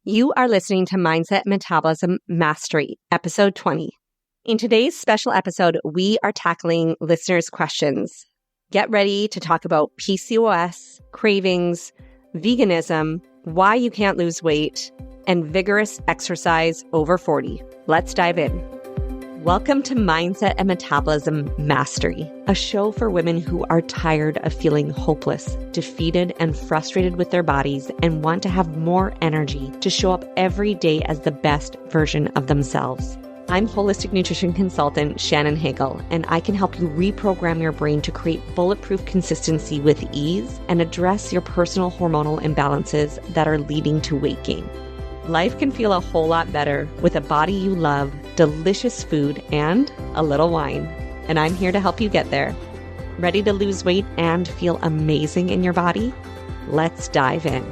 You are listening to Mindset Metabolism Mastery, episode 20. In today's special episode, we are tackling listeners' questions. Get ready to talk about PCOS, cravings, veganism, why you can't lose weight, and vigorous exercise over 40. Let's dive in. Welcome to Mindset and Metabolism Mastery, a show for women who are tired of feeling hopeless, defeated, and frustrated with their bodies and want to have more energy to show up every day as the best version of themselves. I'm holistic nutrition consultant Shannon Hagel, and I can help you reprogram your brain to create bulletproof consistency with ease and address your personal hormonal imbalances that are leading to weight gain. Life can feel a whole lot better with a body you love, delicious food, and a little wine. And I'm here to help you get there. Ready to lose weight and feel amazing in your body? Let's dive in.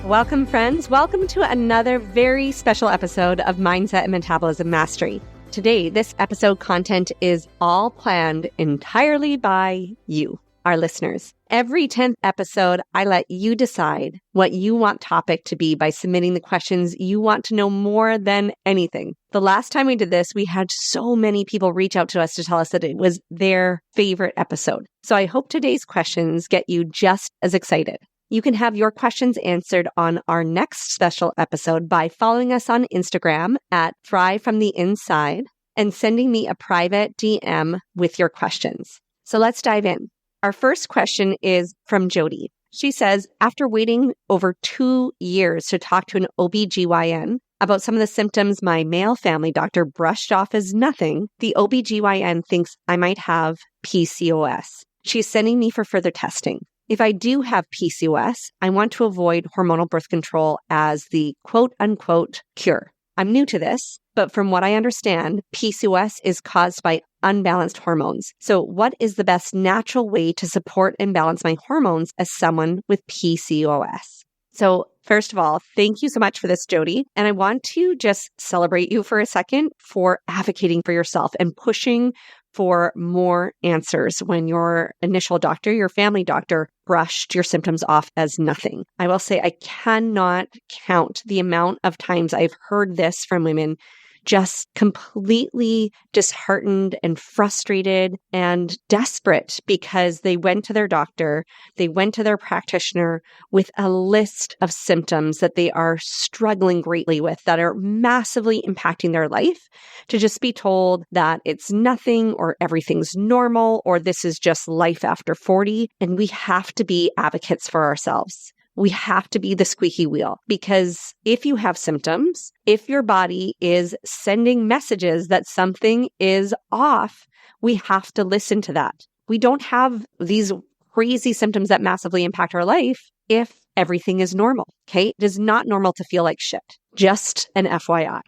Welcome, friends. Welcome to another very special episode of Mindset and Metabolism Mastery. Today, this episode content is all planned entirely by you, our listeners. Every 10th episode, I let you decide what you want topic to be by submitting the questions you want to know more than anything. The last time we did this, we had so many people reach out to us to tell us that it was their favorite episode. So I hope today's questions get you just as excited. You can have your questions answered on our next special episode by following us on Instagram at Thrive From the Inside and sending me a private DM with your questions. So let's dive in. Our first question is from Jody. She says, after waiting over 2 years to talk to an OBGYN about some of the symptoms my male family doctor brushed off as nothing, the OBGYN thinks I might have PCOS. She's sending me for further testing. If I do have PCOS, I want to avoid hormonal birth control as the quote-unquote cure. I'm new to this, but from what I understand, PCOS is caused by unbalanced hormones. So what is the best natural way to support and balance my hormones as someone with PCOS? So first of all, thank you so much for this, Jody. And I want to just celebrate you for a second for advocating for yourself and pushing for more answers when your initial doctor, your family doctor, brushed your symptoms off as nothing. I will say I cannot count the amount of times I've heard this from women just completely disheartened and frustrated and desperate because they went to their doctor, they went to their practitioner with a list of symptoms that they are struggling greatly with that are massively impacting their life, to just be told that it's nothing or everything's normal or this is just life after 40. And we have to be advocates for ourselves. We have to be the squeaky wheel, because if you have symptoms, if your body is sending messages that something is off, we have to listen to that. We don't have these crazy symptoms that massively impact our life if everything is normal, okay? It is not normal to feel like shit. Just an FYI.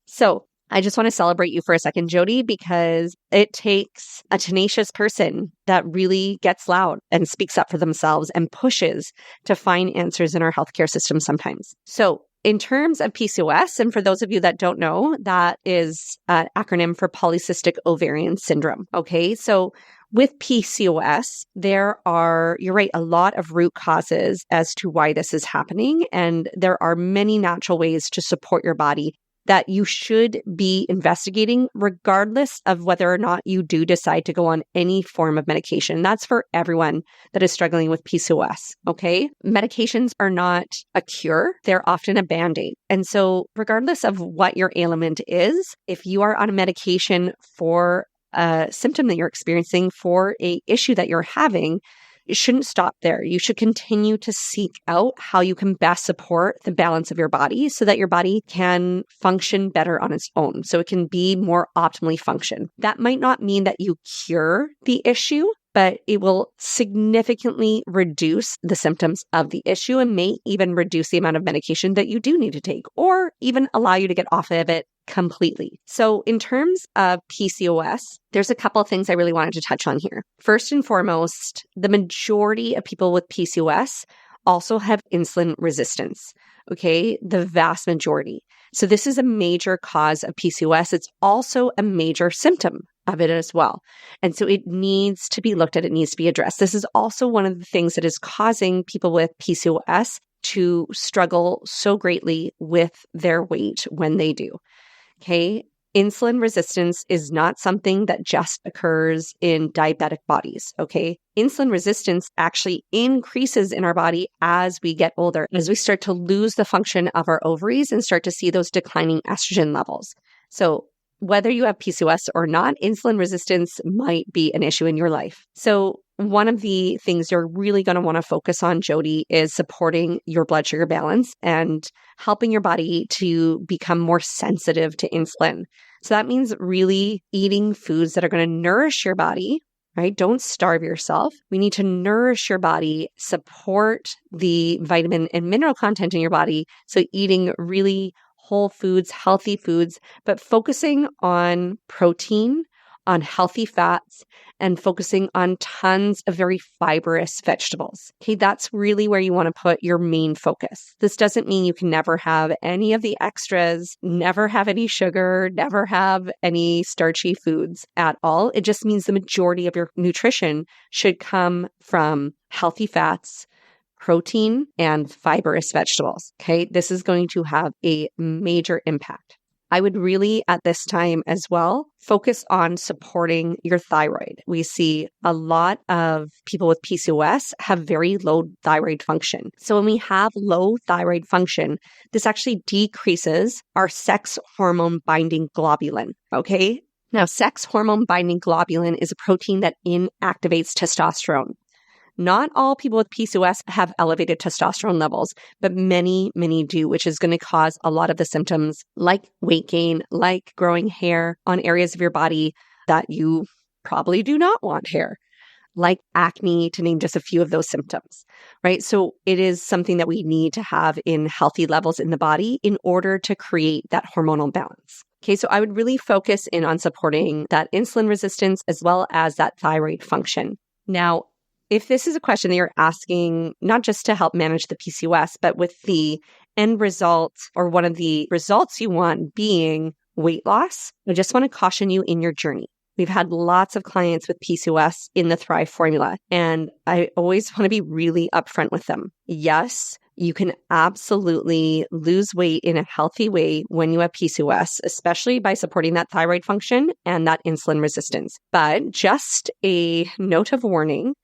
So I just want to celebrate you for a second, Jody, because it takes a tenacious person that really gets loud and speaks up for themselves and pushes to find answers in our healthcare system sometimes. So in terms of PCOS, and for those of you that don't know, that is an acronym for polycystic ovarian syndrome. Okay, so with PCOS, there are, you're right, a lot of root causes as to why this is happening. And there are many natural ways to support your body that you should be investigating regardless of whether or not you do decide to go on any form of medication. That's for everyone that is struggling with PCOS, okay? Medications are not a cure. They're often a Band-Aid. And so regardless of what your ailment is, if you are on a medication for a symptom that you're experiencing, for a issue that you're having, it shouldn't stop there. You should continue to seek out how you can best support the balance of your body so that your body can function better on its own, so it can be more optimally function. That might not mean that you cure the issue, but it will significantly reduce the symptoms of the issue and may even reduce the amount of medication that you do need to take, or even allow you to get off of it completely. So in terms of PCOS, there's a couple of things I really wanted to touch on here. First and foremost, the majority of people with PCOS also have insulin resistance. Okay, the vast majority. So this is a major cause of PCOS. It's also a major symptom of it as well. And so it needs to be looked at. It needs to be addressed. This is also one of the things that is causing people with PCOS to struggle so greatly with their weight when they do. Okay. Insulin resistance is not something that just occurs in diabetic bodies. Okay. Insulin resistance actually increases in our body as we get older, as we start to lose the function of our ovaries and start to see those declining estrogen levels. So whether you have PCOS or not, insulin resistance might be an issue in your life. So one of the things you're really going to want to focus on, Jody, is supporting your blood sugar balance and helping your body to become more sensitive to insulin. So that means really eating foods that are going to nourish your body, right? Don't starve yourself. We need to nourish your body, support the vitamin and mineral content in your body. So eating really whole foods, healthy foods, but focusing on protein, on healthy fats, and focusing on tons of very fibrous vegetables. Okay, that's really where you want to put your main focus. This doesn't mean you can never have any of the extras, never have any sugar, never have any starchy foods at all. It just means the majority of your nutrition should come from healthy fats, protein, and fibrous vegetables. Okay, this is going to have a major impact. I would really, at this time as well, focus on supporting your thyroid. We see a lot of people with PCOS have very low thyroid function. So when we have low thyroid function, this actually decreases our sex hormone binding globulin. Okay. Now, sex hormone binding globulin is a protein that inactivates testosterone. Not all people with PCOS have elevated testosterone levels, but many, many do, which is going to cause a lot of the symptoms like weight gain, like growing hair on areas of your body that you probably do not want hair, like acne, to name just a few of those symptoms, right? So it is something that we need to have in healthy levels in the body in order to create that hormonal balance. Okay, so I would really focus in on supporting that insulin resistance as well as that thyroid function. Now, if this is a question that you're asking, not just to help manage the PCOS, but with the end result or one of the results you want being weight loss, I just want to caution you in your journey. We've had lots of clients with PCOS in the Thrive formula, and I always want to be really upfront with them. Yes, you can absolutely lose weight in a healthy way when you have PCOS, especially by supporting that thyroid function and that insulin resistance. But just a note of warning,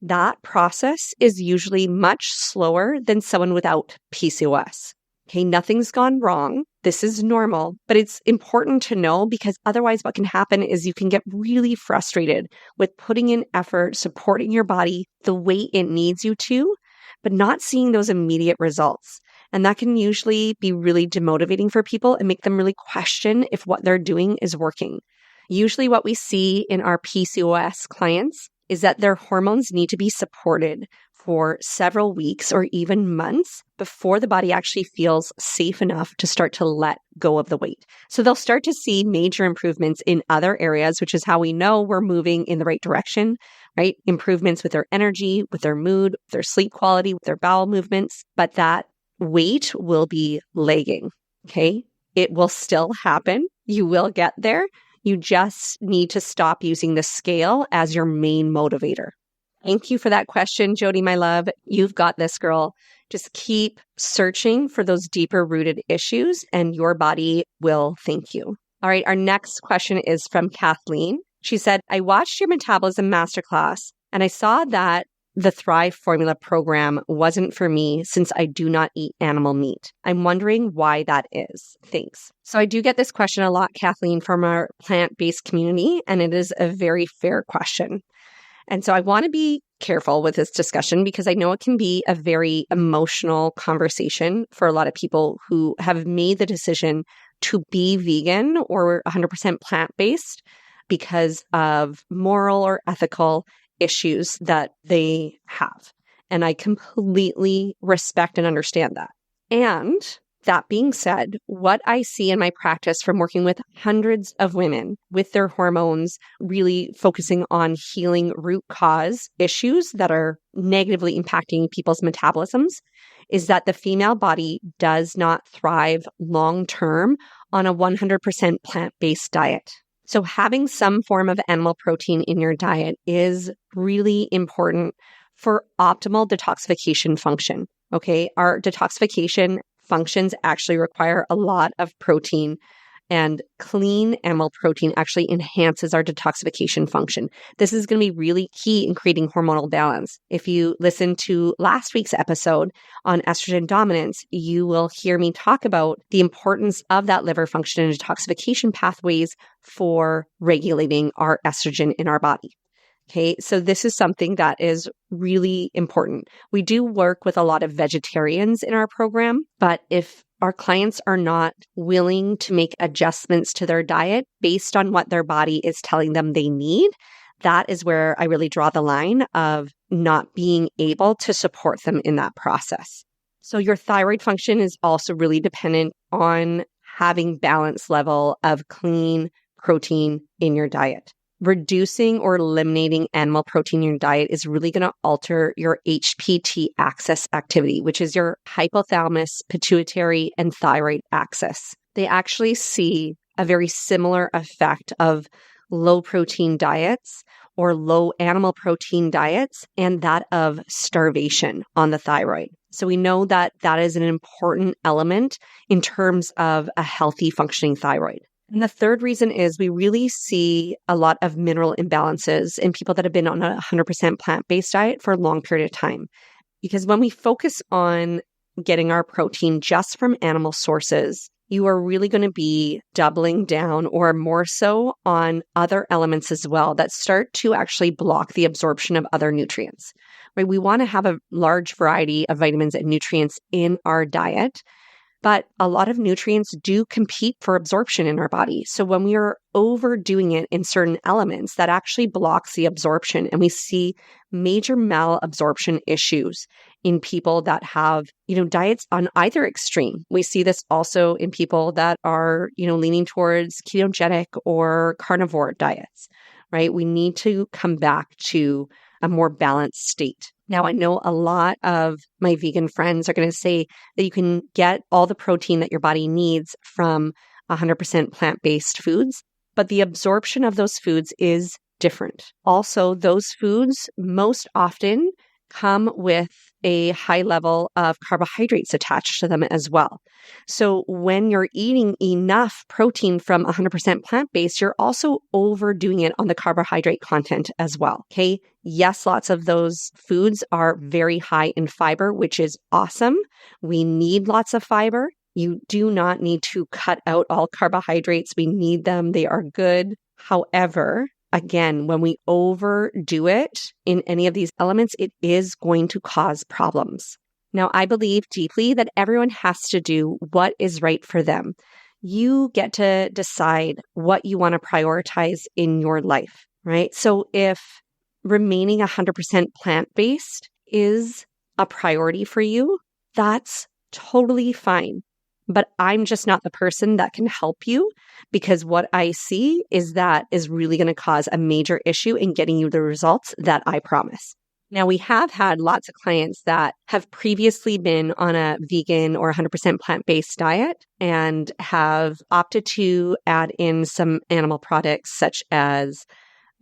that process is usually much slower than someone without PCOS. Okay, nothing's gone wrong. This is normal, but it's important to know because otherwise what can happen is you can get really frustrated with putting in effort, supporting your body the way it needs you to, but not seeing those immediate results. And that can usually be really demotivating for people and make them really question if what they're doing is working. Usually what we see in our PCOS clients is that their hormones need to be supported for several weeks or even months before the body actually feels safe enough to start to let go of the weight. So they'll start to see major improvements in other areas, which is how we know we're moving in the right direction, right? Improvements with their energy, with their mood, with their sleep quality, with their bowel movements, but that weight will be lagging, okay? It will still happen. You will get there. You just need to stop using the scale as your main motivator. Thank you for that question, Jody, my love. You've got this, girl. Just keep searching for those deeper rooted issues and your body will thank you. All right, our next question is from Kathleen. She said, I watched your metabolism masterclass and I saw that the Thrive formula program wasn't for me since I do not eat animal meat. I'm wondering why that is. Thanks. So I do get this question a lot, Kathleen, from our plant-based community, and it is a very fair question. And so I want to be careful with this discussion because I know it can be a very emotional conversation for a lot of people who have made the decision to be vegan or 100% plant-based because of moral or ethical issues that they have. And I completely respect and understand that. And that being said, what I see in my practice from working with hundreds of women with their hormones, really focusing on healing root cause issues that are negatively impacting people's metabolisms, is that the female body does not thrive long-term on a 100% plant-based diet. So having some form of animal protein in your diet is really important for optimal detoxification function. Okay. Our detoxification functions actually require a lot of protein, and clean animal protein actually enhances our detoxification function. This is going to be really key in creating hormonal balance. If you listen to last week's episode on estrogen dominance, you will hear me talk about the importance of that liver function and detoxification pathways for regulating our estrogen in our body. Okay, so this is something that is really important. We do work with a lot of vegetarians in our program, but if our clients are not willing to make adjustments to their diet based on what their body is telling them they need, that is where I really draw the line of not being able to support them in that process. So your thyroid function is also really dependent on having balanced level of clean protein in your diet. Reducing or eliminating animal protein in your diet is really going to alter your HPT axis activity, which is your hypothalamus, pituitary, and thyroid axis. They actually see a very similar effect of low protein diets or low animal protein diets and that of starvation on the thyroid. So we know that that is an important element in terms of a healthy functioning thyroid. And the third reason is we really see a lot of mineral imbalances in people that have been on a 100% plant-based diet for a long period of time. Because when we focus on getting our protein just from animal sources, you are really going to be doubling down or more so on other elements as well that start to actually block the absorption of other nutrients. Right? We want to have a large variety of vitamins and nutrients in our diet. But a lot of nutrients do compete for absorption in our body. So when we are overdoing it in certain elements, that actually blocks the absorption. And we see major malabsorption issues in people that have, diets on either extreme. We see this also in people that are, leaning towards ketogenic or carnivore diets, right? We need to come back to a more balanced state. Now, I know a lot of my vegan friends are going to say that you can get all the protein that your body needs from 100% plant-based foods, but the absorption of those foods is different. Also, those foods most often come with a high level of carbohydrates attached to them as well. So when you're eating enough protein from 100% plant-based, you're also overdoing it on the carbohydrate content as well. Okay. Yes, lots of those foods are very high in fiber, which is awesome. We need lots of fiber. You do not need to cut out all carbohydrates. We need them. They are good. However, again, when we overdo it in any of these elements, it is going to cause problems. Now, I believe deeply that everyone has to do what is right for them. You get to decide what you want to prioritize in your life, right? So if remaining 100% plant-based is a priority for you, that's totally fine. But I'm just not the person that can help you, because what I see is that is really going to cause a major issue in getting you the results that I promise. Now, we have had lots of clients that have previously been on a vegan or 100% plant-based diet and have opted to add in some animal products such as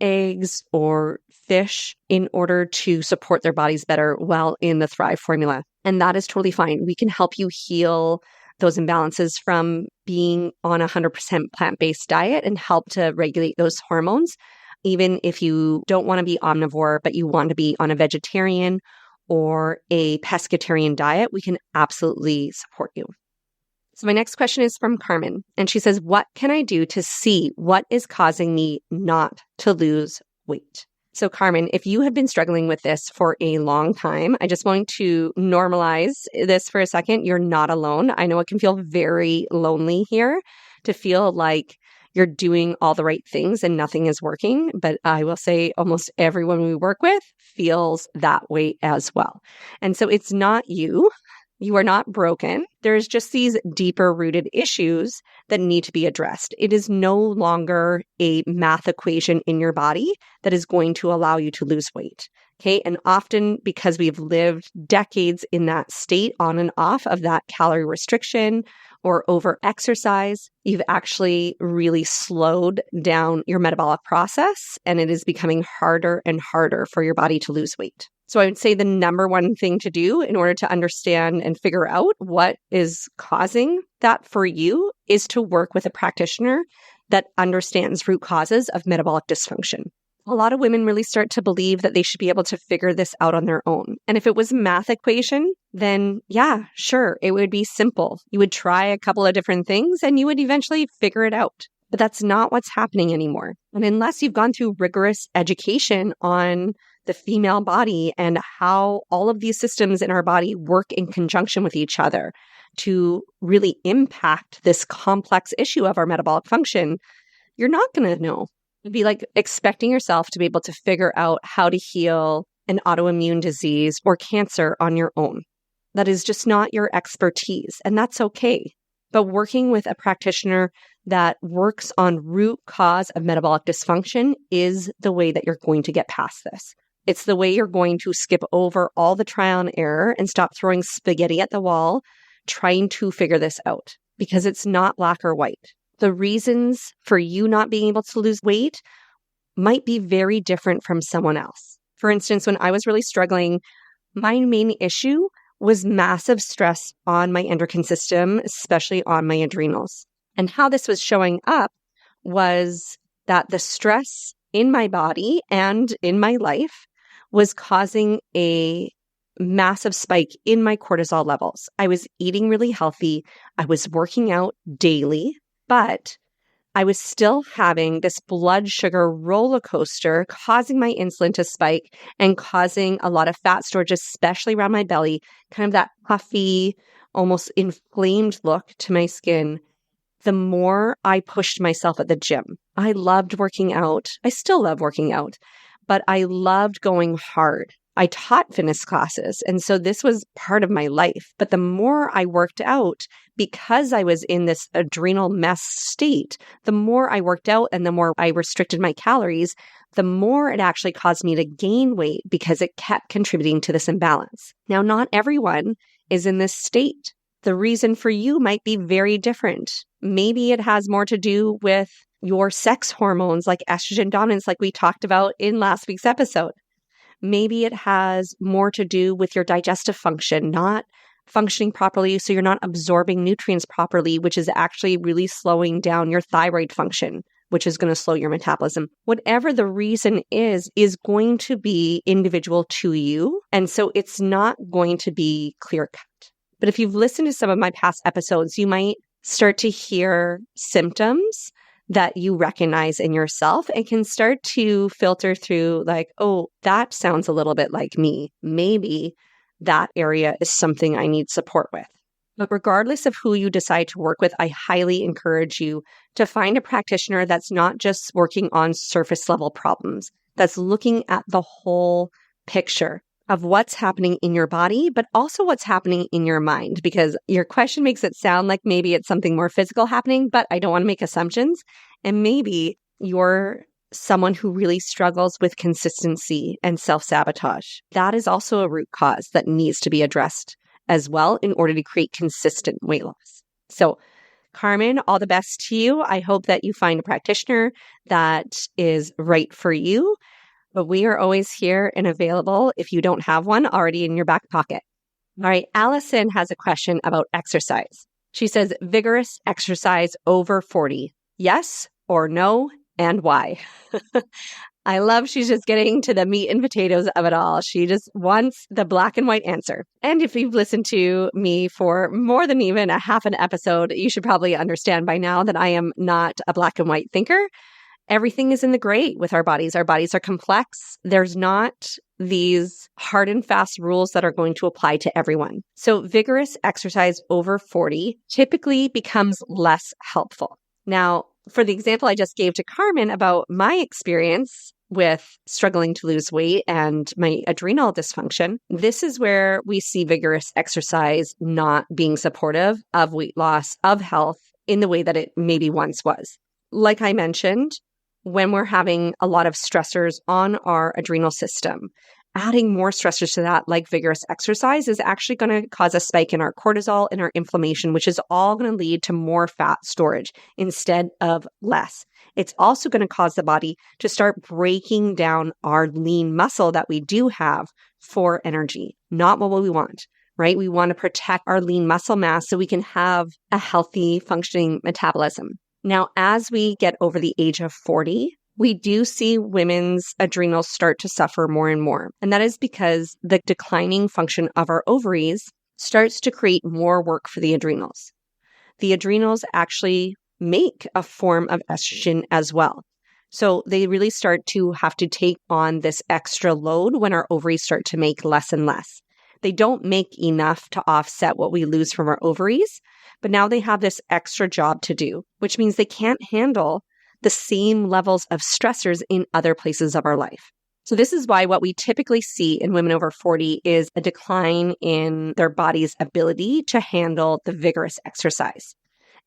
eggs or fish in order to support their bodies better while in the Thrive formula. And that is totally fine. We can help you heal those imbalances from being on a 100% plant-based diet and help to regulate those hormones. Even if you don't want to be omnivore, but you want to be on a vegetarian or a pescatarian diet, we can absolutely support you. So my next question is from Carmen, and she says, what can I do to see what is causing me not to lose weight? So Carmen, if you have been struggling with this for a long time, I just want to normalize this for a second. You're not alone. I know it can feel very lonely here to feel like you're doing all the right things and nothing is working. But I will say almost everyone we work with feels that way as well. And so it's not you. You are not broken. There's just these deeper rooted issues that need to be addressed. It is no longer a math equation in your body that is going to allow you to lose weight. Okay. And often because we've lived decades in that state on and off of that calorie restriction or over exercise, you've actually really slowed down your metabolic process, and it is becoming harder and harder for your body to lose weight. So I would say the number one thing to do in order to understand and figure out what is causing that for you is to work with a practitioner that understands root causes of metabolic dysfunction. A lot of women really start to believe that they should be able to figure this out on their own. And if it was a math equation, then yeah, sure, it would be simple. You would try a couple of different things and you would eventually figure it out. But that's not what's happening anymore. And unless you've gone through rigorous education on the female body and how all of these systems in our body work in conjunction with each other to really impact this complex issue of our metabolic function, you're not going to know. It'd be like expecting yourself to be able to figure out how to heal an autoimmune disease or cancer on your own. That is just not your expertise, and that's okay. But working with a practitioner that works on root cause of metabolic dysfunction is the way that you're going to get past this. It's the way you're going to skip over all the trial and error and stop throwing spaghetti at the wall trying to figure this out, because it's not black or white. The reasons for you not being able to lose weight might be very different from someone else. For instance, when I was really struggling, my main issue was massive stress on my endocrine system, especially on my adrenals. And how this was showing up was that the stress in my body and in my life was causing a massive spike in my cortisol levels. I was eating really healthy. I was working out daily, but I was still having this blood sugar roller coaster causing my insulin to spike and causing a lot of fat storage, especially around my belly, kind of that puffy, almost inflamed look to my skin. The more I pushed myself at the gym. I loved working out. I still love working out, but I loved going hard. I taught fitness classes, and so this was part of my life. But the more I worked out, because I was in this adrenal mess state, the more I worked out and the more I restricted my calories, the more it actually caused me to gain weight because it kept contributing to this imbalance. Now, not everyone is in this state. The reason for you might be very different. Maybe it has more to do with your sex hormones like estrogen dominance, like we talked about in last week's episode. Maybe it has more to do with your digestive function, not functioning properly, so you're not absorbing nutrients properly, which is actually really slowing down your thyroid function, which is going to slow your metabolism. Whatever the reason is going to be individual to you. And so it's not going to be clear cut. But if you've listened to some of my past episodes, you might start to hear symptoms that you recognize in yourself and can start to filter through like, oh, that sounds a little bit like me. Maybe that area is something I need support with. But regardless of who you decide to work with, I highly encourage you to find a practitioner that's not just working on surface level problems, that's looking at the whole picture of what's happening in your body, but also what's happening in your mind, because your question makes it sound like maybe it's something more physical happening, but I don't want to make assumptions. And maybe you're someone who really struggles with consistency and self-sabotage. That is also a root cause that needs to be addressed as well in order to create consistent weight loss. So, Carmen, all the best to you. I hope that you find a practitioner that is right for you. But we are always here and available if you don't have one already in your back pocket. All right, Allison has a question about exercise. She says, vigorous exercise over 40. Yes or no, and why? I love she's just getting to the meat and potatoes of it all. She just wants the black and white answer. And if you've listened to me for more than even a half an episode, you should probably understand by now that I am not a black and white thinker. Everything is in the gray with our bodies. Our bodies are complex. There's not these hard and fast rules that are going to apply to everyone. So vigorous exercise over 40 typically becomes less helpful. Now, for the example I just gave to Carmen about my experience with struggling to lose weight and my adrenal dysfunction, this is where we see vigorous exercise not being supportive of weight loss, of health in the way that it maybe once was. Like I mentioned, when we're having a lot of stressors on our adrenal system, adding more stressors to that, like vigorous exercise, is actually going to cause a spike in our cortisol and our inflammation, which is all going to lead to more fat storage instead of less. It's also going to cause the body to start breaking down our lean muscle that we do have for energy, not what we want, right? We want to protect our lean muscle mass so we can have a healthy functioning metabolism. Now, as we get over the age of 40, we do see women's adrenals start to suffer more and more. And that is because the declining function of our ovaries starts to create more work for the adrenals. The adrenals actually make a form of estrogen as well. So they really start to have to take on this extra load when our ovaries start to make less and less. They don't make enough to offset what we lose from our ovaries, but now they have this extra job to do, which means they can't handle the same levels of stressors in other places of our life. So this is why what we typically see in women over 40 is a decline in their body's ability to handle the vigorous exercise.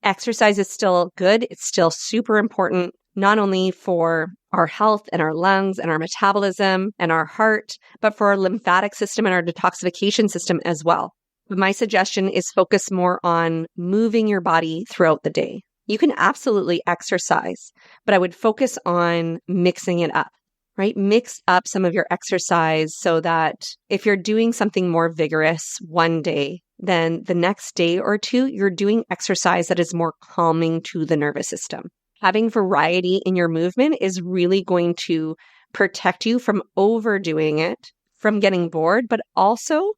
Exercise is still good. It's still super important, not only for our health and our lungs and our metabolism and our heart, but for our lymphatic system and our detoxification system as well. But my suggestion is focus more on moving your body throughout the day. You can absolutely exercise, but I would focus on mixing it up, right? Mix up some of your exercise so that if you're doing something more vigorous one day, then the next day or two, you're doing exercise that is more calming to the nervous system. Having variety in your movement is really going to protect you from overdoing it, from getting bored, but also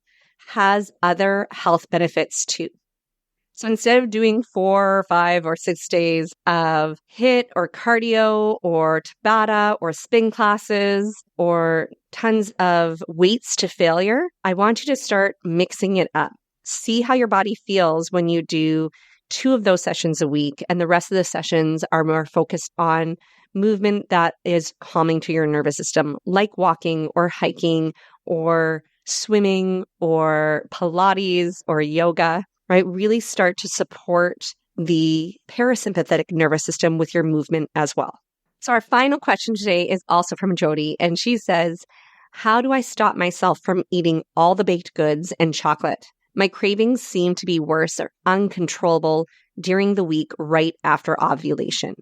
has other health benefits too. So instead of doing 4 or 5 or 6 days of HIIT or cardio or Tabata or spin classes or tons of weights to failure, I want you to start mixing it up. See how your body feels when you do 2 of those sessions a week, and the rest of the sessions are more focused on movement that is calming to your nervous system, like walking or hiking or swimming or Pilates or yoga, right? Really start to support the parasympathetic nervous system with your movement as well. So our final question today is also from Jody, and she says, how do I stop myself from eating all the baked goods and chocolate? My cravings seem to be worse or uncontrollable during the week right after ovulation.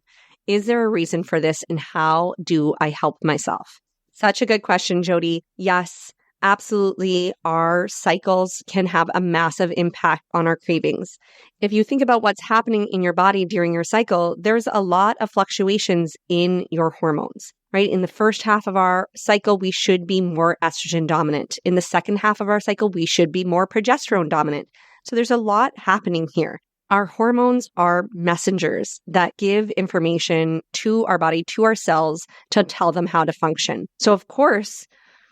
Is there a reason for this, and how do I help myself? Such a good question, Jody. Yes, absolutely. Our cycles can have a massive impact on our cravings. If you think about what's happening in your body during your cycle, there's a lot of fluctuations in your hormones, right? In the first half of our cycle, we should be more estrogen dominant. In the second half of our cycle, we should be more progesterone dominant. So there's a lot happening here. Our hormones are messengers that give information to our body, to our cells, to tell them how to function. So of course,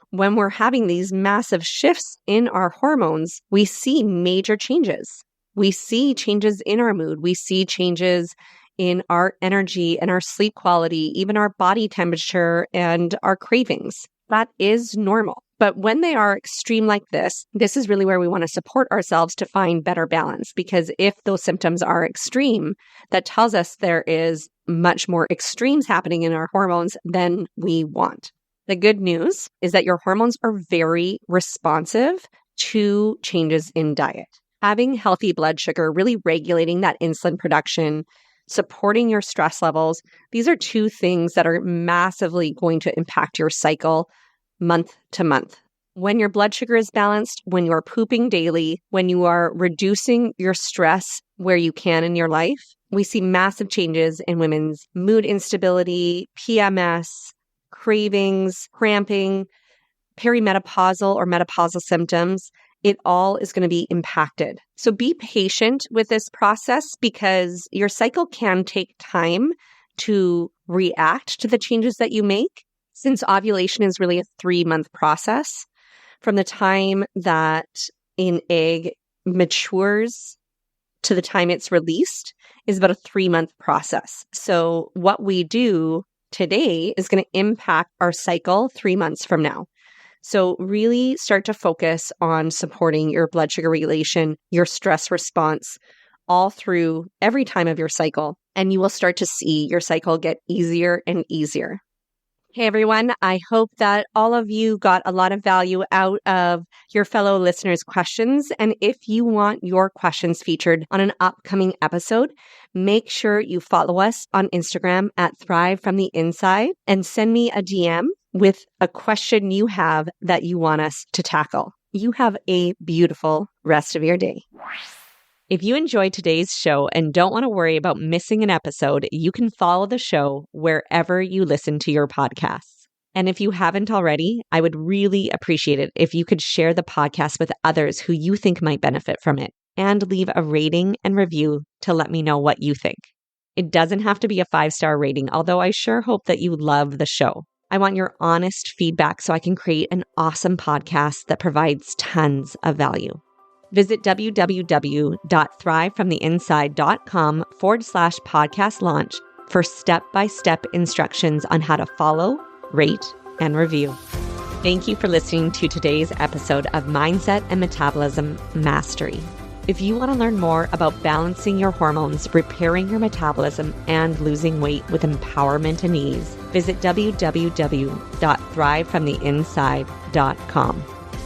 when we're having these massive shifts in our hormones, we see major changes. We see changes in our mood. We see changes in our energy and our sleep quality, even our body temperature and our cravings. That is normal. But when they are extreme like this is really where we want to support ourselves to find better balance. Because if those symptoms are extreme, that tells us there is much more extremes happening in our hormones than we want. The good news is that your hormones are very responsive to changes in diet. Having healthy blood sugar, really regulating that insulin production, supporting your stress levels, these are 2 things that are massively going to impact your cycle month to month. When your blood sugar is balanced, when you are pooping daily, when you are reducing your stress where you can in your life, we see massive changes in women's mood instability, PMS, cravings, cramping, perimenopausal or menopausal symptoms. It all is going to be impacted. So be patient with this process because your cycle can take time to react to the changes that you make. Since ovulation is really a 3-month process, from the time that an egg matures to the time it's released is about a 3-month process. So what we do today is going to impact our cycle 3 months from now. So really start to focus on supporting your blood sugar regulation, your stress response, all through every time of your cycle, and you will start to see your cycle get easier and easier. Hey everyone, I hope that all of you got a lot of value out of your fellow listeners' questions. And if you want your questions featured on an upcoming episode, make sure you follow us on Instagram at Thrive From The Inside and send me a DM with a question you have that you want us to tackle. You have a beautiful rest of your day. If you enjoyed today's show and don't want to worry about missing an episode, you can follow the show wherever you listen to your podcasts. And if you haven't already, I would really appreciate it if you could share the podcast with others who you think might benefit from it and leave a rating and review to let me know what you think. It doesn't have to be a 5-star rating, although I sure hope that you love the show. I want your honest feedback so I can create an awesome podcast that provides tons of value. Visit www.thrivefromtheinside.com/podcast launch for step-by-step instructions on how to follow, rate, and review. Thank you for listening to today's episode of Mindset and Metabolism Mastery. If you want to learn more about balancing your hormones, repairing your metabolism, and losing weight with empowerment and ease, visit www.thrivefromtheinside.com.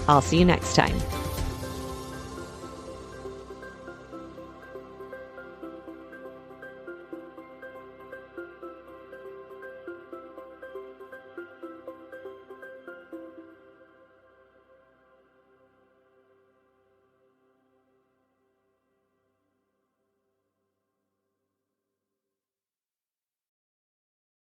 I'll see you next time.